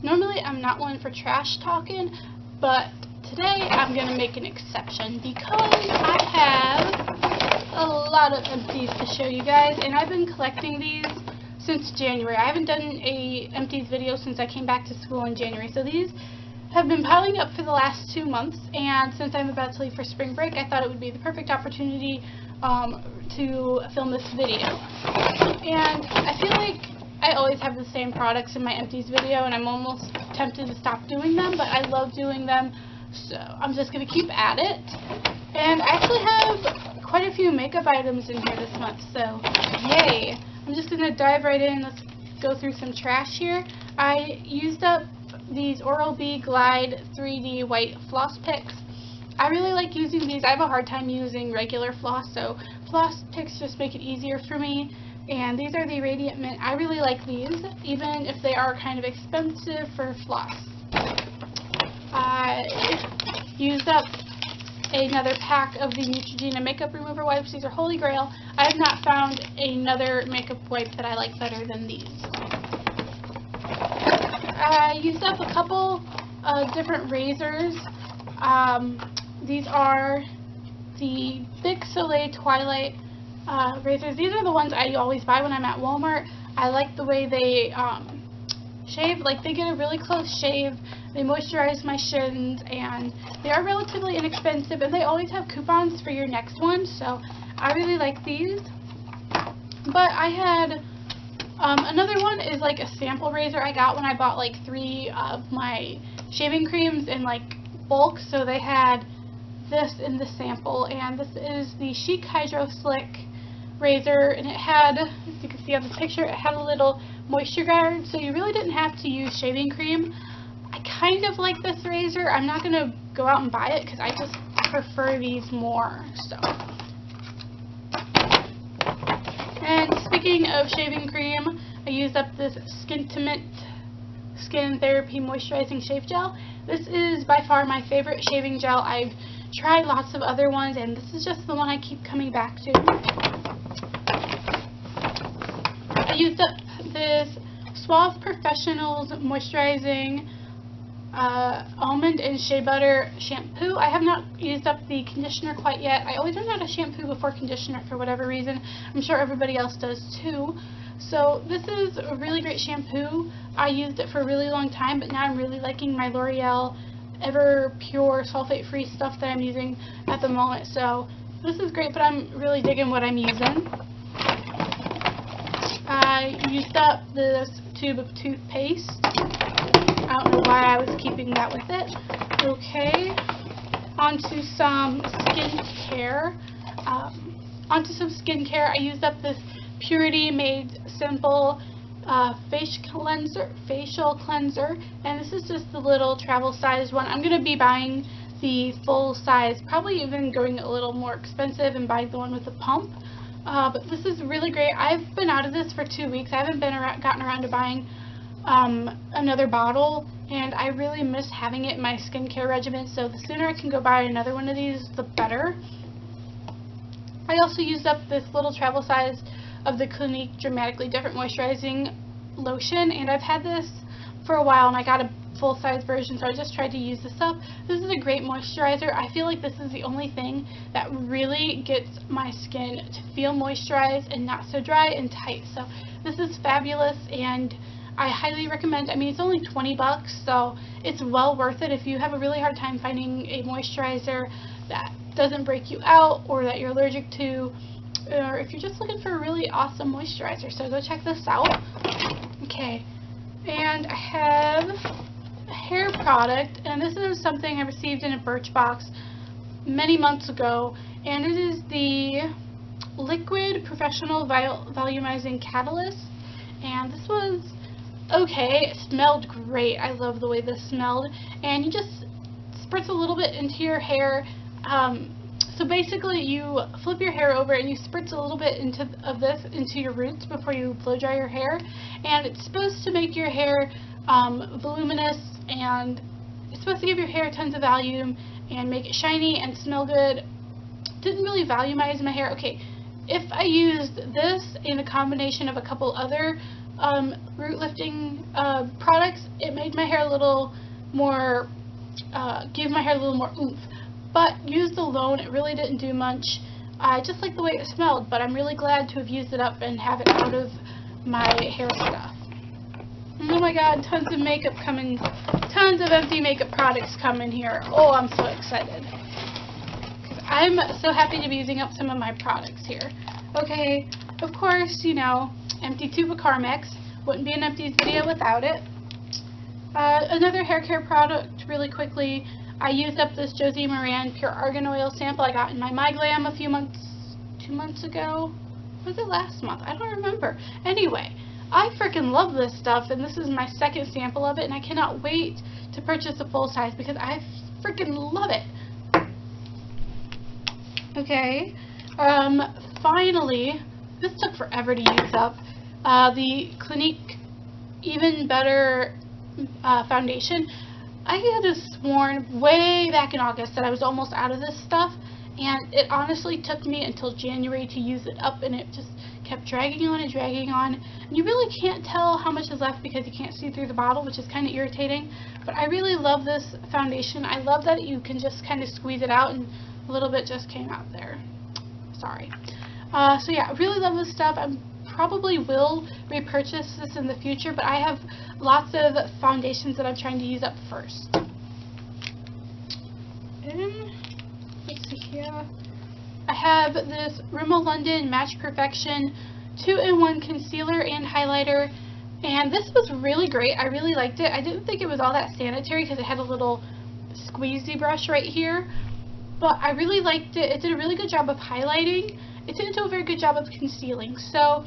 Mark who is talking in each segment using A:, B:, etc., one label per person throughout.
A: Normally I'm not one for trash talking, but today I'm going to make an exception because I have a lot of empties to show you guys, and I've been collecting these since January. I haven't done a empties video since I came back to school in January, so these have been piling up for the last 2 months, and since I'm about to leave for spring break, I thought it would be the perfect opportunity to film this video. And I feel like I always have the same products in my empties video, and I'm almost tempted to stop doing them, but I love doing them, so I'm just going to keep at it. And I actually have quite a few makeup items in here this month, so yay! I'm just going to dive right in. Let's go through some trash here. I used up these Oral-B Glide 3D white floss picks. I really like using these. I have a hard time using regular floss, so floss picks just make it easier for me. And these are the Radiant Mint. I really like these, even if they are kind of expensive for floss. I used up another pack of the Neutrogena makeup remover wipes. These are holy grail. I have not found another makeup wipe that I like better than these. I used up a couple different razors. These are the Big Soleil Twilight razors. These are the ones I always buy when I'm at Walmart. I like the way they shave. Like, they get a really close shave, they moisturize my shins, and they are relatively inexpensive, and they always have coupons for your next one, so I really like these. But I had another one is like a sample razor I got when I bought like 3 of my shaving creams in like bulk, so they had this in the sample, and this is the Chic Hydro Slick razor, and it had, as you can see on the picture, it had a little moisture guard, so you really didn't have to use shaving cream. I kind of like this razor. I'm not going to go out and buy it because I just prefer these more. So, and speaking of shaving cream, I used up this Skintimate Skin Therapy Moisturizing Shave Gel. This is by far my favorite shaving gel. I've tried lots of other ones, and this is just the one I keep coming back to. I used up this Suave Professionals Moisturizing Almond and Shea Butter Shampoo. I have not used up the conditioner quite yet. I always run out of shampoo before conditioner for whatever reason. I'm sure everybody else does too. So this is a really great shampoo. I used it for a really long time, but now I'm really liking my L'Oreal Ever Pure sulfate-free stuff that I'm using at the moment. So this is great, but I'm really digging what I'm using. I used up this tube of toothpaste. I don't know why I was keeping that with it. Okay, onto some skincare. I used up this Purity Made Simple facial cleanser, and this is just the little travel size one. I'm going to be buying the full size, probably even going a little more expensive and buying the one with the pump. But this is really great. I've been out of this for 2 weeks. I haven't gotten around to buying another bottle, and I really miss having it in my skincare regimen, so the sooner I can go buy another one of these, the better. I also used up this little travel size of the Clinique Dramatically Different Moisturizing Lotion, and I've had this for a while, and I got a full-size version, so I just tried to use this up. This is a great moisturizer. I feel like this is the only thing that really gets my skin to feel moisturized and not so dry and tight. So this is fabulous, and I highly recommend. I mean, it's only 20 bucks, so it's well worth it if you have a really hard time finding a moisturizer that doesn't break you out or that you're allergic to, or if you're just looking for a really awesome moisturizer. So go check this out. Okay, and I have a hair product, and this is something I received in a Birchbox many months ago, and it is the Liquid Professional Volumizing Catalyst, and this was okay. It smelled great. I love the way this smelled, and you just spritz a little bit into your hair. So basically, you flip your hair over and you spritz a little bit of this into your roots before you blow dry your hair, and it's supposed to make your hair voluminous, and it's supposed to give your hair tons of volume and make it shiny and smell good. Didn't really volumize my hair. Okay, if I used this in a combination of a couple other root lifting products, it made my hair a little more, gave my hair a little more oomph. But used alone, it really didn't do much. I just like the way it smelled, but I'm really glad to have used it up and have it out of my hair stuff. Oh my god, tons of makeup coming, tons of empty makeup products coming here. Oh, I'm so excited. I'm so happy to be using up some of my products here. Okay, of course, you know, empty tube of Carmex. Wouldn't be an Empties video without it. Another hair care product, really quickly. I used up this Josie Moran Pure Argan Oil sample I got in my MyGlam a few months, 2 months ago. Was it last month? I don't remember. Anyway, I freaking love this stuff, and this is my second sample of it, and I cannot wait to purchase a full size because I freaking love it. Okay, finally, this took forever to use up, the Clinique Even Better foundation. I had sworn way back in August that I was almost out of this stuff, and it honestly took me until January to use it up, and it just kept dragging on and dragging on, and you really can't tell how much is left because you can't see through the bottle, which is kind of irritating. But I really love this foundation. I love that you can just kind of squeeze it out, and a little bit just came out there. Sorry. So yeah, I really love this stuff. I probably will repurchase this in the future, but I have lots of foundations that I'm trying to use up first. And let's see here. I have this Rimmel London Match Perfection 2-in-1 concealer and highlighter, and this was really great. I really liked it. I didn't think it was all that sanitary because it had a little squeezy brush right here, but I really liked it. It did a really good job of highlighting. It didn't do a very good job of concealing, so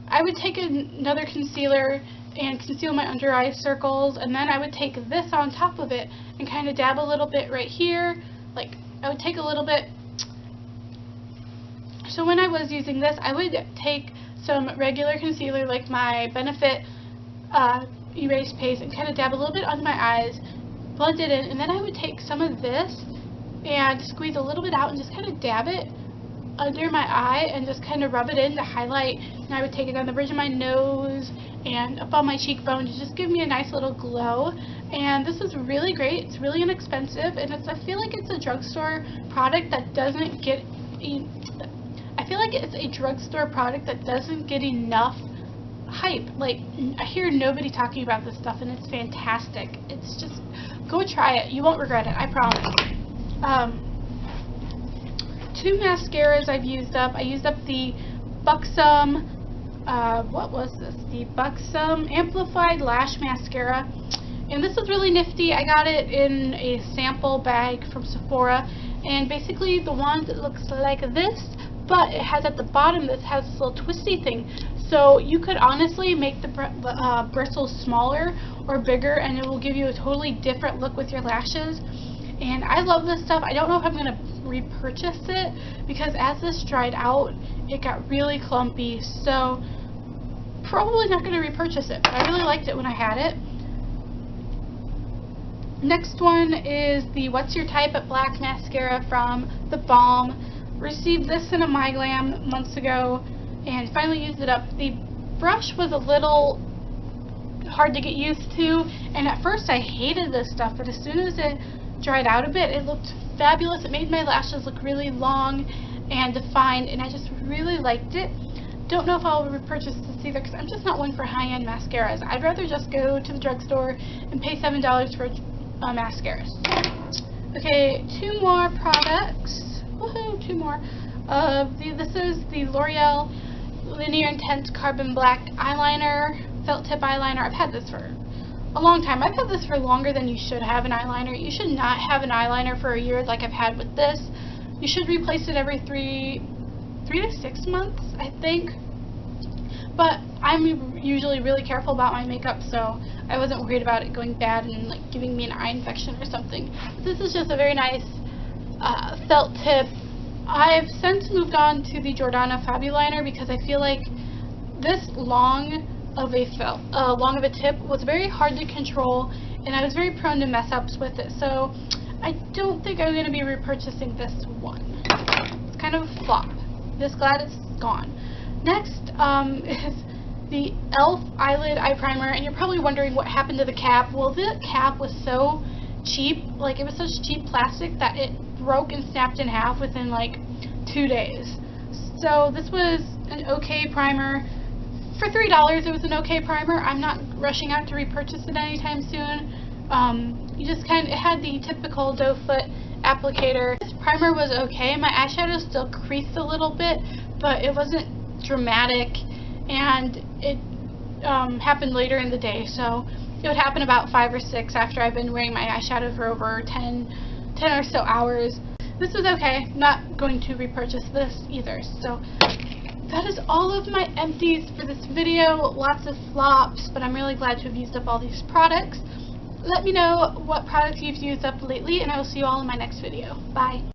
A: I would take another concealer and conceal my under eye circles, and then I would take this on top of it and kind of dab a little bit right here. Like, I would take a little bit. So when I was using this, I would take some regular concealer like my Benefit Erase Paste and kind of dab a little bit under my eyes, blend it in, and then I would take some of this and squeeze a little bit out and just kind of dab it under my eye and just kind of rub it in to highlight. And I would take it on the bridge of my nose and up on my cheekbone to just give me a nice little glow. And this is really great. It's really inexpensive, and I feel like it's a drugstore product that doesn't get enough hype. Like, I hear nobody talking about this stuff, and it's fantastic. It's just, go try it. You won't regret it, I promise. 2 mascaras I've used up. I used up the Buxom, what was this? The Buxom Amplified Lash Mascara. And this is really nifty. I got it in a sample bag from Sephora. And basically the wand looks like this, but it has at the bottom, this has this little twisty thing. So you could honestly make the bristles smaller or bigger, and it will give you a totally different look with your lashes. And I love this stuff. I don't know if I'm going to repurchase it because as this dried out, it got really clumpy. So probably not going to repurchase it, but I really liked it when I had it. Next one is the What's Your Type Black Mascara from The Balm. Received this in a MyGlam months ago and finally used it up. The brush was a little hard to get used to, and at first I hated this stuff, but as soon as it dried out a bit, it looked fabulous. It made my lashes look really long and defined, and I just really liked it. Don't know if I'll repurchase this either because I'm just not one for high-end mascaras. I'd rather just go to the drugstore and pay $7 for mascaras. Okay, 2 more products. Woohoo, 2 more. This is the L'Oreal Linear Intense Carbon Black Eyeliner, Felt Tip Eyeliner. I've had this for a long time. I've had this for longer than you should have an eyeliner. You should not have an eyeliner for a year like I've had with this. You should replace it every 3 to 6 months, I think. But I'm usually really careful about my makeup, so I wasn't worried about it going bad and like giving me an eye infection or something. But this is just a very nice felt tip. I've since moved on to the Jordana Fabuliner because I feel like this long of a tip was very hard to control, and I was very prone to mess ups with it. So I don't think I'm going to be repurchasing this one. It's kind of a flop. Just glad it's gone. Next is the e.l.f. eyelid eye primer, and you're probably wondering what happened to the cap. Well, the cap was so cheap, like it was such cheap plastic that it broke and snapped in half within like 2 days. So this was an okay primer. For $3 it was an okay primer. I'm not rushing out to repurchase it anytime soon. You just it had the typical doe foot applicator. This primer was okay. My eyeshadow still creased a little bit, but it wasn't dramatic, and it happened later in the day, so it would happen about 5 or 6 after I've been wearing my eyeshadow for over 10 or so hours. This was okay. Not going to repurchase this either. So that is all of my empties for this video. Lots of flops, but I'm really glad to have used up all these products. Let me know what products you've used up lately, and I will see you all in my next video. Bye.